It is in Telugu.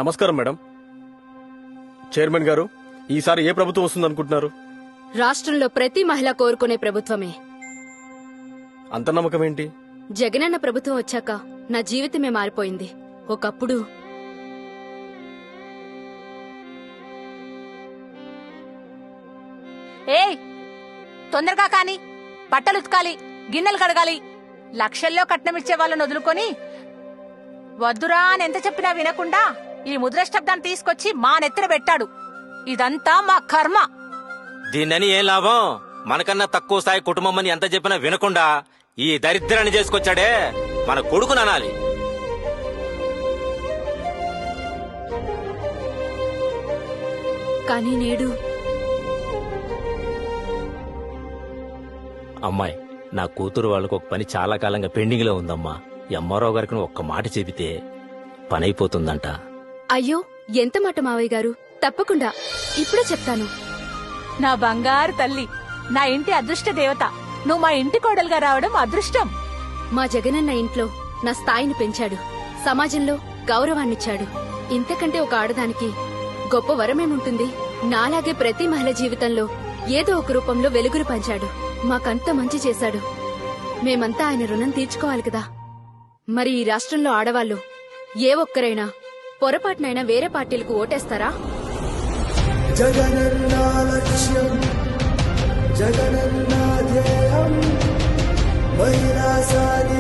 నమస్కారం మేడం. చైర్మన్ గారు, ఈసారి ఏ ప్రభుత్వం వస్తుందనుకుంటున్నారు? రాష్ట్రంలో ప్రతి మహిళ కోరుకునే ప్రభుత్వమే. అంత నమ్మకం ఏంటి? జగనన్న ప్రభుత్వం వచ్చాక నా జీవితమే మారిపోయింది. ఒకప్పుడు ఏయ్, తొందరగా కాని, బట్టలు ఉతకాలి, గిన్నెలు కడగాలి. లక్షల్లో కట్నమిచ్చే వాళ్ళని వదులుకొని వద్దురా అని ఎంత చెప్పినా వినకుండా ఈ ముద్రష్టబ్దాన్ని తీసుకొచ్చి మా నెత్తిన పెట్టాడు. ఇదంతా మా కర్మ. దీన్నని ఏం లాభం? మనకన్నా తక్కువ స్థాయి కుటుంబం అని ఎంత చెప్పినా వినకుండా ఈ దరిద్రాన్ని చేసుకొచ్చాడే మన కొడుకుననాలి. కానీ నేడు అమ్మాయి, నా కూతురు వాళ్ళకు ఒక పని చాలా కాలంగా పెండింగ్ లో ఉందమ్మా. ఎంఆర్ఓ గారికి నువ్వు ఒక్క మాట చెబితే పని అయిపోతుందంట. అయ్యో, ఎంత మాట మావయ్య గారు. తప్పకుండా ఇప్పుడే చెప్తాను. నా బంగారు తల్లి, నా ఇంటి అదృష్ట దేవత, నువ్వు మా ఇంటి కోడలుగా రావడం అదృష్టం. మా జగనన్న ఇంట్లో నా స్థాయిని పెంచాడు, సమాజంలో గౌరవాన్నిచ్చాడు. ఇంతకంటే ఒక ఆడదానికి గొప్ప వరమేముంటుంది? నాలాగే ప్రతి మహిళ జీవితంలో ఏదో ఒక రూపంలో వెలుగురు పంచాడు. మాకంత మంచి చేశాడు. మేమంతా ఆయన రుణం తీర్చుకోవాలి కదా. మరి ఈ రాష్ట్రంలో ఆడవాళ్లు ఏ ఒక్కరైనా పొరపాటునైనా వేరే పార్టీలకు ఓటేస్తారా? జగనన్నా లక్ష్యం, జగనన్నా ధ్యేయం, మహిళా సాని